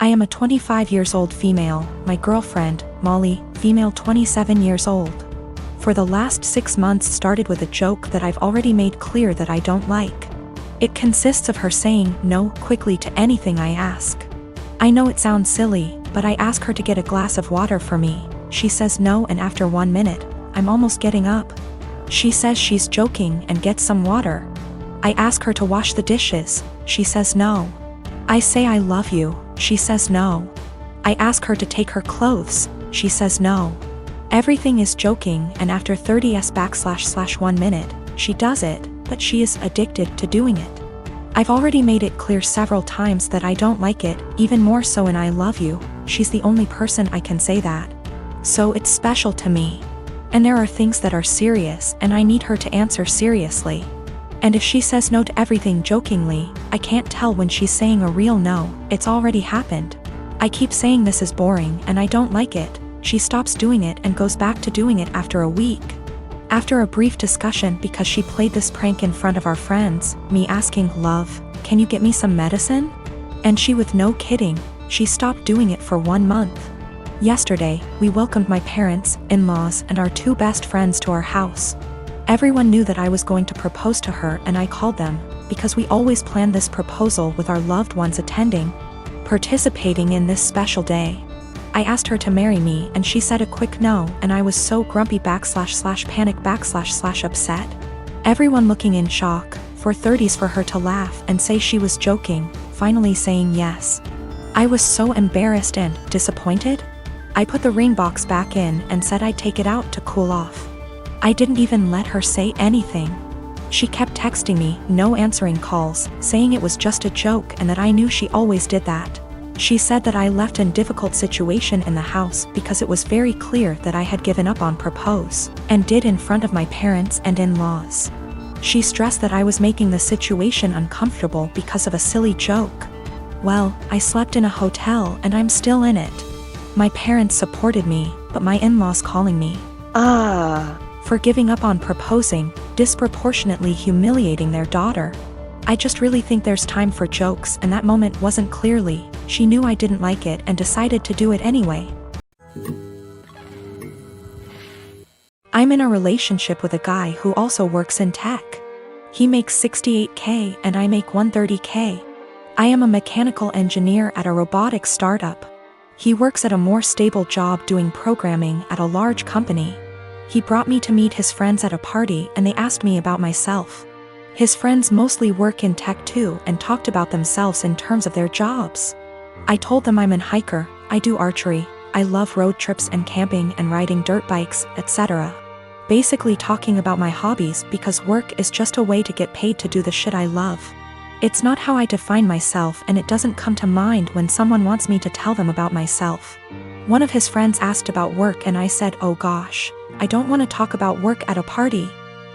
I am a 25 years old female, my girlfriend, Molly, female 27 years old. For the last 6 months started with a joke that I've already made clear that I don't like. It consists of her saying no quickly to anything I ask. I know it sounds silly, but I ask her to get a glass of water for me. She says no, and after 1 minute, I'm almost getting up. She says she's joking and gets some water. I ask her to wash the dishes. She says no. I say I love you. She says no. I ask her to take her clothes. She says no. Everything is joking, and after 30s/1 minute, she does it, but she is addicted to doing it. I've already made it clear several times that I don't like it, even more so in I love you. She's the only person I can say that. So it's special to me. And there are things that are serious, and I need her to answer seriously. And if she says no to everything jokingly, I can't tell when she's saying a real no. It's already happened. I keep saying this is boring and I don't like it. She stops doing it and goes back to doing it after a week. After a brief discussion because she played this prank in front of our friends, me asking, "Love, can you get me some medicine?" And she, with no kidding, she stopped doing it for 1 month. Yesterday, we welcomed my parents, in-laws, and our 2 best friends to our house. Everyone knew that I was going to propose to her, and I called them, because we always plan this proposal with our loved ones attending, participating in this special day. I asked her to marry me, and she said a quick no, and I was so grumpy /panic /upset. Everyone looking in shock, for 30s for her to laugh and say she was joking, finally saying yes. I was so embarrassed and disappointed. I put the ring box back in and said I'd take it out to cool off. I didn't even let her say anything. She kept texting me, no answering calls, saying it was just a joke and that I knew she always did that. She said that I left in difficult situation in the house because it was very clear that I had given up on propose, and did in front of my parents and in-laws. She stressed that I was making the situation uncomfortable because of a silly joke. Well, I slept in a hotel and I'm still in it. My parents supported me, but my in-laws calling me for giving up on proposing, disproportionately humiliating their daughter. I just really think there's time for jokes, and that moment wasn't clearly. She knew I didn't like it and decided to do it anyway. I'm in a relationship with a guy who also works in tech. He makes $68K and I make $130K. I am a mechanical engineer at a robotics startup. He works at a more stable job doing programming at a large company. He brought me to meet his friends at a party and they asked me about myself. His friends mostly work in tech too and talked about themselves in terms of their jobs. I told them I'm an hiker, I do archery, I love road trips and camping and riding dirt bikes, etc. Basically talking about my hobbies because work is just a way to get paid to do the shit I love. It's not how I define myself, and it doesn't come to mind when someone wants me to tell them about myself. One of his friends asked about work and I said, "Oh gosh, I don't want to talk about work at a party."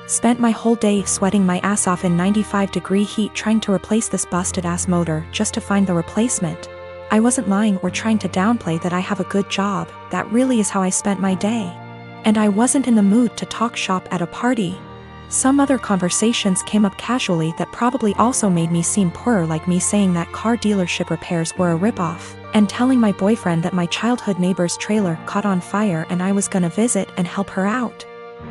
Spent my whole day sweating my ass off in 95-degree heat trying to replace this busted ass motor just to find the replacement. I wasn't lying or trying to downplay that I have a good job. That really is how I spent my day. And I wasn't in the mood to talk shop at a party. Some other conversations came up casually that probably also made me seem poorer, like me saying that car dealership repairs were a ripoff, and telling my boyfriend that my childhood neighbor's trailer caught on fire and I was gonna visit and help her out.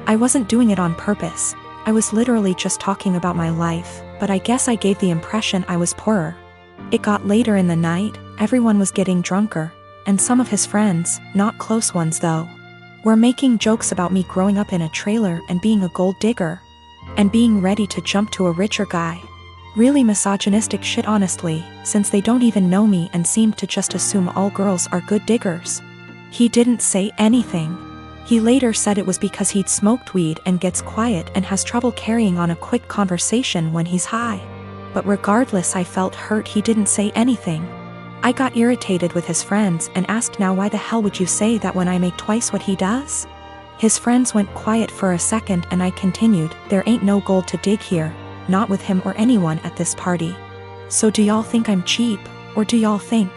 I wasn't doing it on purpose. I was literally just talking about my life, but I guess I gave the impression I was poorer. It got later in the night, everyone was getting drunker, and some of his friends, not close ones though, were making jokes about me growing up in a trailer and being a gold digger, and being ready to jump to a richer guy. Really misogynistic shit honestly, since they don't even know me and seem to just assume all girls are good diggers. He didn't say anything. He later said it was because he'd smoked weed and gets quiet and has trouble carrying on a quick conversation when he's high. But regardless, I felt hurt he didn't say anything. I got irritated with his friends and asked, "Now why the hell would you say that when I make twice what he does?" His friends went quiet for a second and I continued, "There ain't no gold to dig here, not with him or anyone at this party. So do y'all think I'm cheap, or do y'all think?"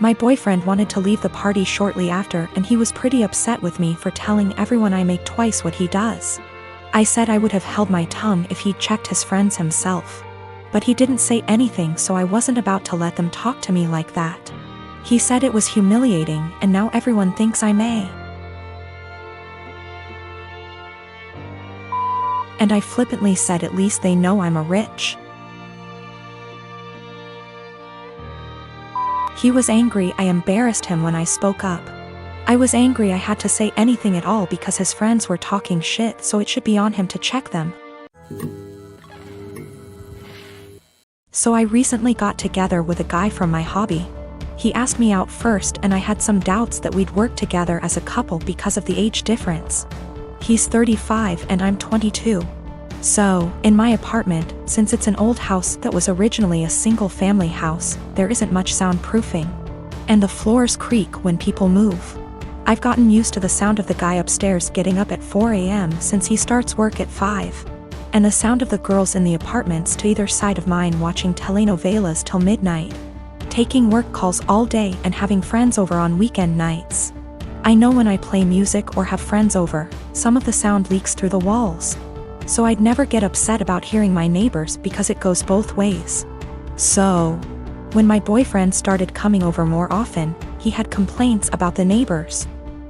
My boyfriend wanted to leave the party shortly after and he was pretty upset with me for telling everyone I make twice what he does. I said I would have held my tongue if he'd checked his friends himself. But he didn't say anything, so I wasn't about to let them talk to me like that. He said it was humiliating and now everyone thinks I'm a. And I flippantly said at least they know I'm a rich. He was angry I embarrassed him when I spoke up. I was angry I had to say anything at all because his friends were talking shit, so it should be on him to check them. So I recently got together with a guy from my hobby. He asked me out first and I had some doubts that we'd work together as a couple because of the age difference. He's 35 and I'm 22. So, in my apartment, since it's an old house that was originally a single-family house, there isn't much soundproofing. And the floors creak when people move. I've gotten used to the sound of the guy upstairs getting up at 4 a.m. since he starts work at 5. And the sound of the girls in the apartments to either side of mine watching telenovelas till midnight. Taking work calls all day and having friends over on weekend nights. I know when I play music or have friends over, some of the sound leaks through the walls. So I'd never get upset about hearing my neighbors because it goes both ways. So, when my boyfriend started coming over more often, he had complaints about the neighbors.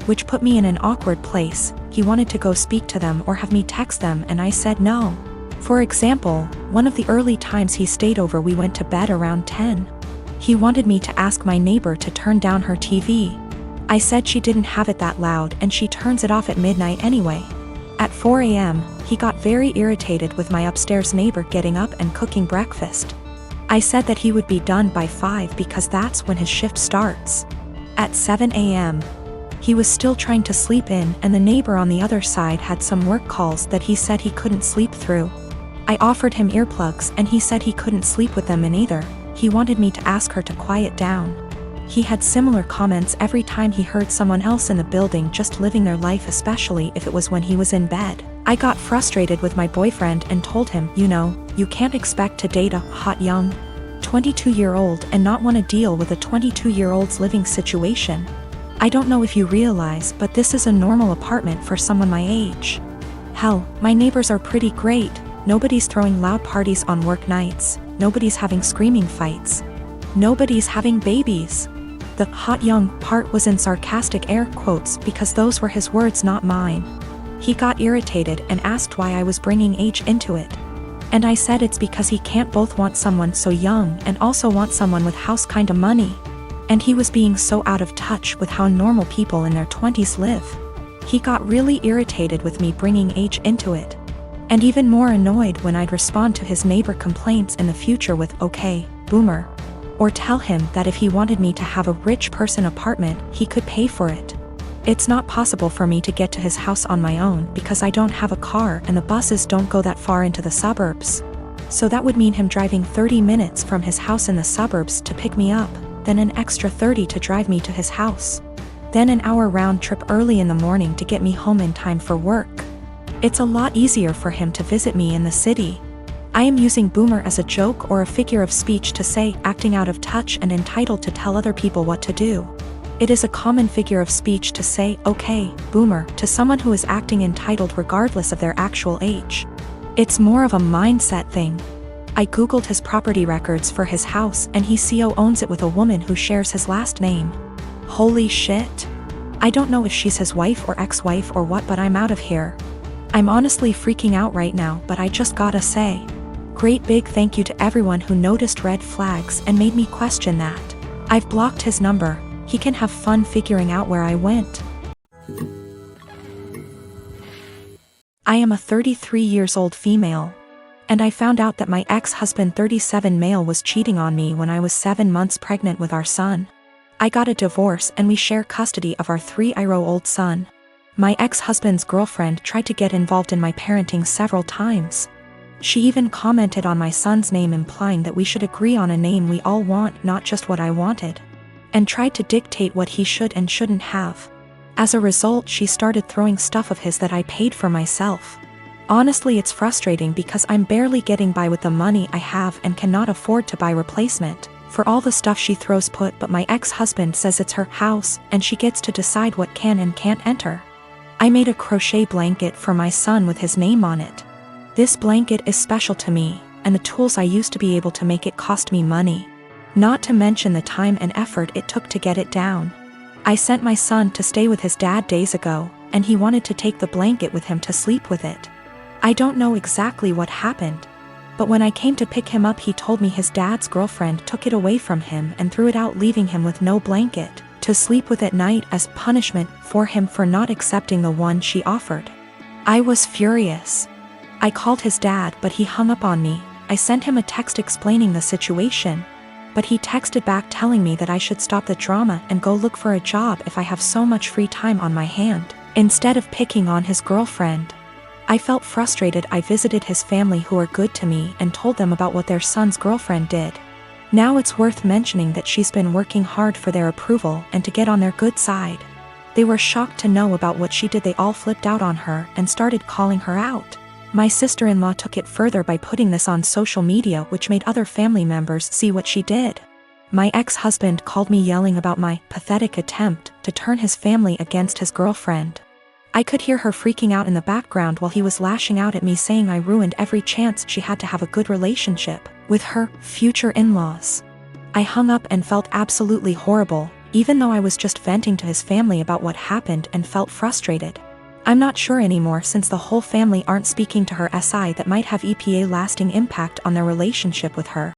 Which put me in an awkward place. He wanted to go speak to them or have me text them and I said no. For example, one of the early times he stayed over we went to bed around 10. He wanted me to ask my neighbor to turn down her TV. I said she didn't have it that loud and she turns it off at midnight anyway. At 4 a.m., he got very irritated with my upstairs neighbor getting up and cooking breakfast. I said that he would be done by 5 because that's when his shift starts. At 7 a.m., he was still trying to sleep in and the neighbor on the other side had some work calls that he said he couldn't sleep through. I offered him earplugs and he said he couldn't sleep with them in either. He wanted me to ask her to quiet down. He had similar comments every time he heard someone else in the building just living their life, especially if it was when he was in bed. I got frustrated with my boyfriend and told him, you can't expect to date a hot young 22-year-old and not want to deal with a 22-year-old's living situation. I don't know if you realize, but this is a normal apartment for someone my age. Hell, my neighbors are pretty great. Nobody's throwing loud parties on work nights. Nobody's having screaming fights. Nobody's having babies. The hot young part was in sarcastic air quotes because those were his words, not mine. He got irritated and asked why I was bringing age into it. And I said it's because he can't both want someone so young and also want someone with house kinda money. And he was being so out of touch with how normal people in their 20s live. He got really irritated with me bringing age into it. And even more annoyed when I'd respond to his neighbor complaints in the future with, okay, boomer. Or tell him that if he wanted me to have a rich person apartment, he could pay for it. It's not possible for me to get to his house on my own because I don't have a car and the buses don't go that far into the suburbs. So that would mean him driving 30 minutes from his house in the suburbs to pick me up, then an extra 30 to drive me to his house. Then an hour round trip early in the morning to get me home in time for work. It's a lot easier for him to visit me in the city. I am using boomer as a joke or a figure of speech to say acting out of touch and entitled to tell other people what to do. It is a common figure of speech to say, okay, boomer, to someone who is acting entitled regardless of their actual age. It's more of a mindset thing. I googled his property records for his house and he owns it with a woman who shares his last name. Holy shit. I don't know if she's his wife or ex-wife or what, but I'm out of here. I'm honestly freaking out right now, but I just gotta say, great big thank you to everyone who noticed red flags and made me question that. I've blocked his number. He can have fun figuring out where I went. I am a 33 years old female. And I found out that my ex-husband 37 male was cheating on me when I was 7 months pregnant with our son. I got a divorce and we share custody of our 3-year-old son. My ex-husband's girlfriend tried to get involved in my parenting several times. She even commented on my son's name implying that we should agree on a name we all want, not just what I wanted. And tried to dictate what he should and shouldn't have. As a result, she started throwing stuff of his that I paid for myself. Honestly, it's frustrating because I'm barely getting by with the money I have and cannot afford to buy replacement for all the stuff she throws but my ex-husband says it's her house and she gets to decide what can and can't enter. I made a crochet blanket for my son with his name on it. This blanket is special to me, and the tools I used to be able to make it cost me money. not to mention the time and effort it took to get it down. I sent my son to stay with his dad days ago, and he wanted to take the blanket with him to sleep with it. I don't know exactly what happened, but when I came to pick him up he told me his dad's girlfriend took it away from him and threw it out, leaving him with no blanket to sleep with at night as punishment for him for not accepting the one she offered. I was furious. I called his dad, but he hung up on me. I sent him a text explaining the situation, but he texted back telling me that I should stop the drama and go look for a job if I have so much free time on my hand, instead of picking on his girlfriend. I felt frustrated. I visited his family, who are good to me, and told them about what their son's girlfriend did. Now it's worth mentioning that she's been working hard for their approval and to get on their good side. They were shocked to know about what she did. They all flipped out on her and started calling her out. My sister-in-law took it further by putting this on social media, which made other family members see what she did. My ex-husband called me yelling about my pathetic attempt to turn his family against his girlfriend. I could hear her freaking out in the background while he was lashing out at me, saying I ruined every chance she had to have a good relationship with her future in-laws. I hung up and felt absolutely horrible, even though I was just venting to his family about what happened and felt frustrated. I'm not sure anymore, since the whole family aren't speaking to her, that might have a lasting impact on their relationship with her.